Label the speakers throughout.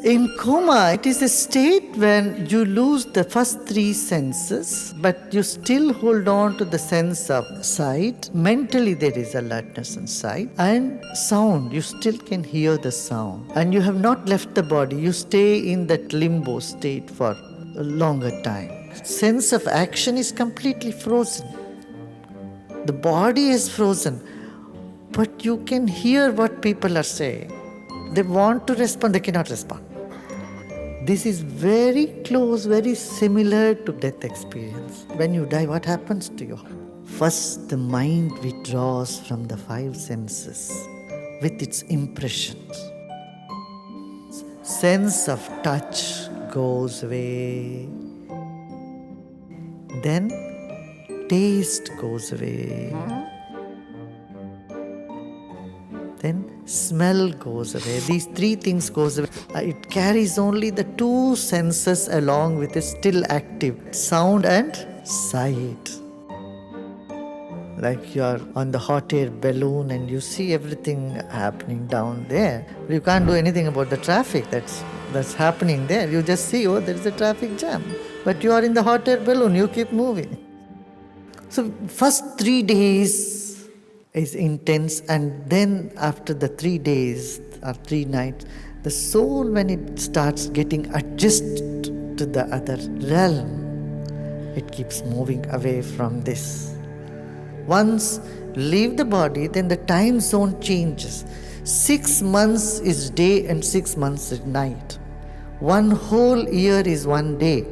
Speaker 1: In coma, it is a state when you lose the first three senses, but you still hold on to the sense of sight. Mentally, there is alertness in sight. And sound, you still can hear the sound. And you have not left the body. You stay in that limbo state for a longer time. Sense of action is completely frozen. The body is frozen, but you can hear what people are saying. They want to respond, they cannot respond. This is very close, very similar to death experience. When you die, what happens to you? First, the mind withdraws from the five senses with its impressions. Sense of touch goes away. Then, taste goes away. Then smell goes away. These three things goes away. It carries only the two senses along with it still active, sound and sight. Like you are on the hot air balloon and you see everything happening down there. You can't do anything about the traffic that's happening there. You just see, oh, there is a traffic jam. But you are in the hot air balloon, you keep moving. So first 3 days is intense, and then after the 3 days or 3 nights, the soul, when it starts getting adjusted to the other realm, it keeps moving away from this. Once leave the body, then the time zone changes. 6 months is day and 6 months is night. 1 whole year is 1 day.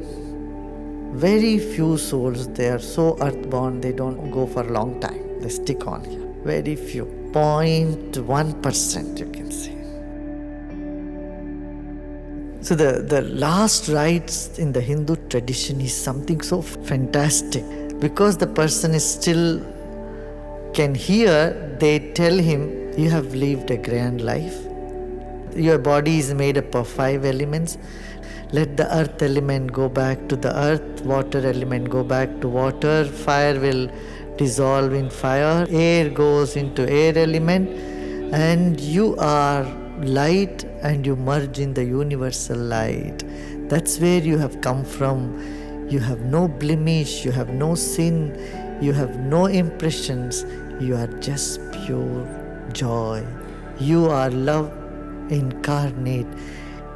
Speaker 1: Very few souls, they are so earthborn, they don't go for a long time. They stick on here. Very few. 0.1%, you can say. So the last rites in the Hindu tradition is something so fantastic. Because the person is still can hear, they tell him, you have lived a grand life. Your body is made up of 5 elements. Let the earth element go back to the earth, water element go back to water, fire will dissolve in fire, air goes into air element, and you are light and you merge in the universal light. That's where you have come from. You have no blemish, you have no sin, you have no impressions, you are just pure joy. You are love incarnate.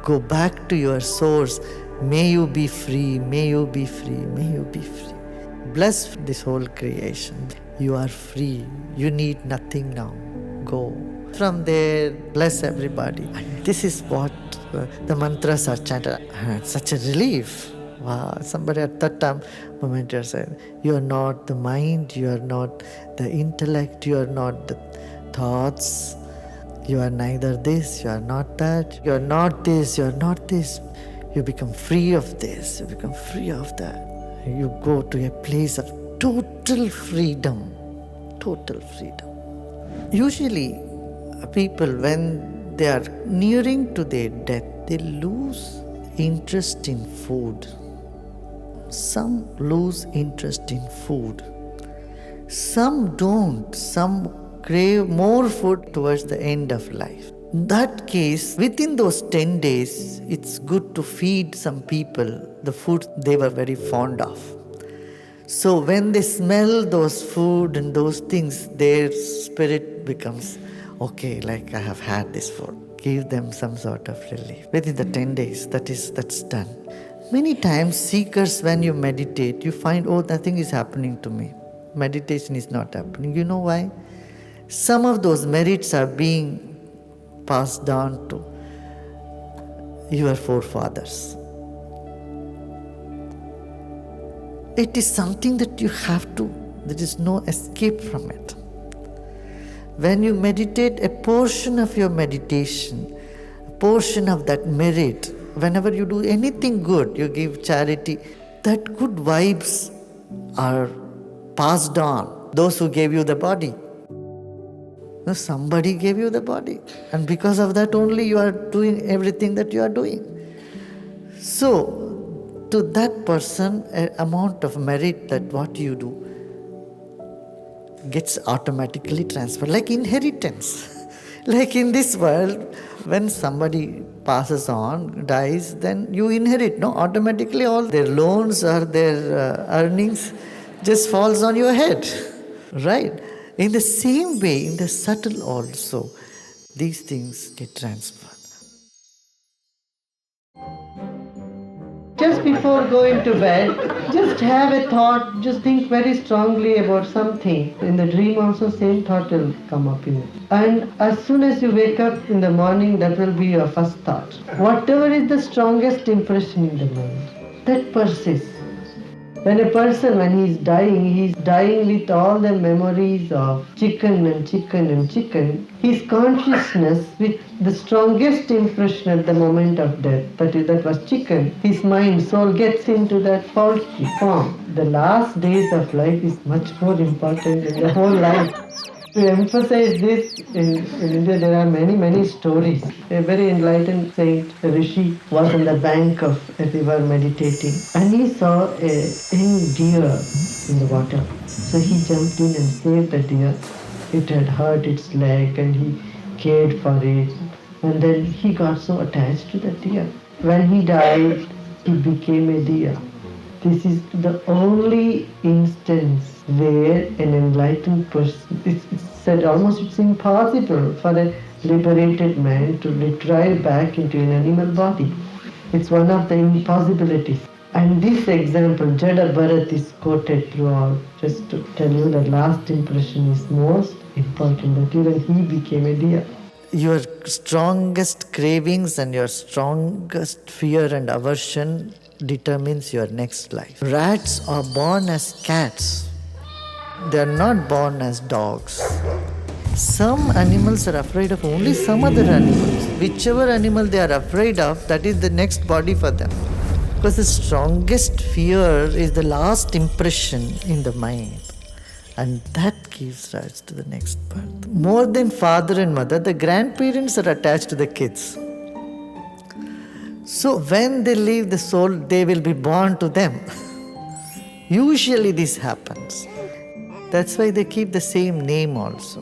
Speaker 1: Go back to your source. May you be free, may you be free, may you be free. Bless this whole creation. You are free. You need nothing now. Go. From there, bless everybody. This is what the mantras are chanted. It's such a relief. Wow. Somebody at that time, moment you're saying, you are not the mind, you are not the intellect, you are not the thoughts. You are neither this, you are not that. You are not this, you are not this. You become free of this, you become free of that. You go to a place of total freedom. Total freedom. Usually, people, when they are nearing to their death, they lose interest in food. Some lose interest in food. Some don't. Some crave more food towards the end of life. In that case, within those 10 days, it's good to feed some people the food they were very fond of. So when they smell those food and those things, their spirit becomes, okay, like I have had this food. Give them some sort of relief. Within the 10 days, that's done. Many times, seekers, when you meditate, you find, oh, nothing is happening to me. Meditation is not happening. You know why? Some of those merits are being passed down to your forefathers. It is something that you have to, there is no escape from it. When you meditate, a portion of your meditation, a portion of that merit, whenever you do anything good, you give charity, that good vibes are passed on. Those who gave you the body. Somebody gave you the body. And because of that only you are doing everything that you are doing. So, to that person, an amount of merit that what you do, gets automatically transferred, like inheritance. Like in this world, when somebody passes on, dies, then you inherit, no? Automatically all their loans or their earnings just falls on your head, right? In the same way, in the subtle also, these things get transferred.
Speaker 2: Just before going to bed, just have a thought, just think very strongly about something. In the dream also same thought will come up in it. And as soon as you wake up in the morning, that will be your first thought. Whatever is the strongest impression in the mind, that persists. When a person, when he's dying with all the memories of chicken and chicken and chicken, his consciousness with the strongest impression at the moment of death, that was chicken, his mind, soul gets into that poultry form. The last days of life is much more important than the whole life. To emphasize this, in India there are many stories. A very enlightened saint, a rishi, was on the bank of a river meditating, and he saw a young deer in the water. So he jumped in and saved the deer. It had hurt its leg and he cared for it. And then he got so attached to the deer. When he died, he became a deer. This is the only instance where an enlightened person, it's said almost it's impossible for a liberated man to retrieve back into an animal body. It's one of the impossibilities. And this example, Jada Bharat, is quoted throughout, just to tell you that last impression is most important, that even he became a deer.
Speaker 1: Your strongest cravings and your strongest fear and aversion determines your next life. Rats are born as cats. They are not born as dogs. Some animals are afraid of only some other animals. Whichever animal they are afraid of, that is the next body for them. Because the strongest fear is the last impression in the mind. And that gives rise to the next birth. More than father and mother, the grandparents are attached to the kids. So when they leave the soul, they will be born to them. Usually this happens. That's why they keep the same name also.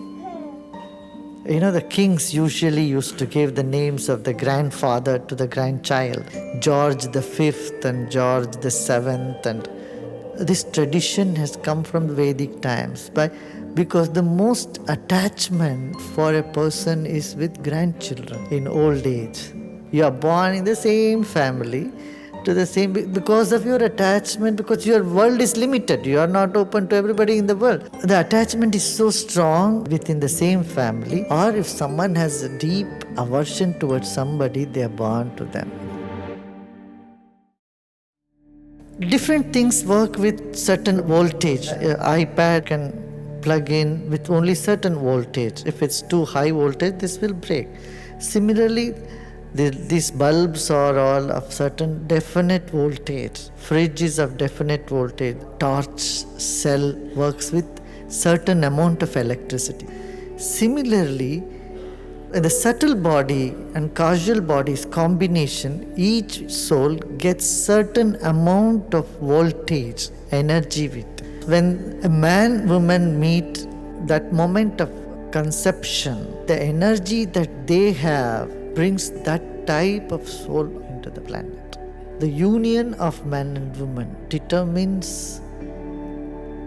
Speaker 1: You know, the kings usually used to give the names of the grandfather to the grandchild. George the Fifth and George the Seventh, and this tradition has come from Vedic times. Because the most attachment for a person is with grandchildren in old age. You are born in the same family, to the same, because of your attachment, because your world is limited. You are not open to everybody in the world. The attachment is so strong within the same family, or if someone has a deep aversion towards somebody, they are born to them. Different things work with certain voltage. iPad can plug in with only certain voltage. If it's too high voltage, this will break. Similarly, these bulbs are all of certain definite voltage. Fridge is of definite voltage. Torch cell works with certain amount of electricity. Similarly, in the subtle body and causal body's combination, each soul gets certain amount of voltage, energy with it. When a man, woman meet, that moment of conception, the energy that they have brings that type of soul into the planet. The union of man and woman determines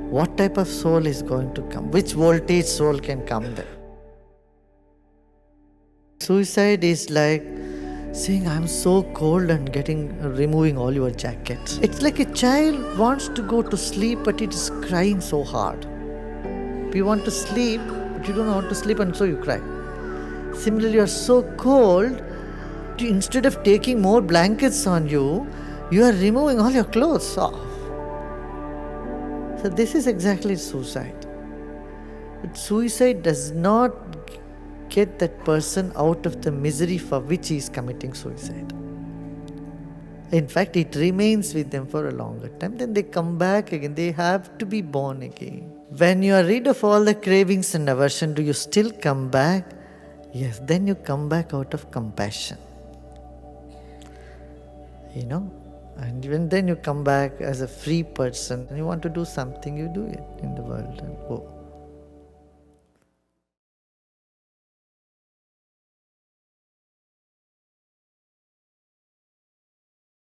Speaker 1: what type of soul is going to come, which voltage soul can come there. Suicide is like saying, I'm so cold, and removing all your jackets. It's like a child wants to go to sleep, but it is crying so hard. You want to sleep, but you don't know how to sleep, and so you cry. Similarly, you are so cold, instead of taking more blankets on you, you are removing all your clothes off. So this is exactly suicide. But suicide does not get that person out of the misery for which he is committing suicide. In fact, it remains with them for a longer time. Then they come back again. They have to be born again. When you are rid of all the cravings and aversion, do you still come back? Yes, then you come back out of compassion. And even then you come back as a free person. And you want to do something, you do it in the world. And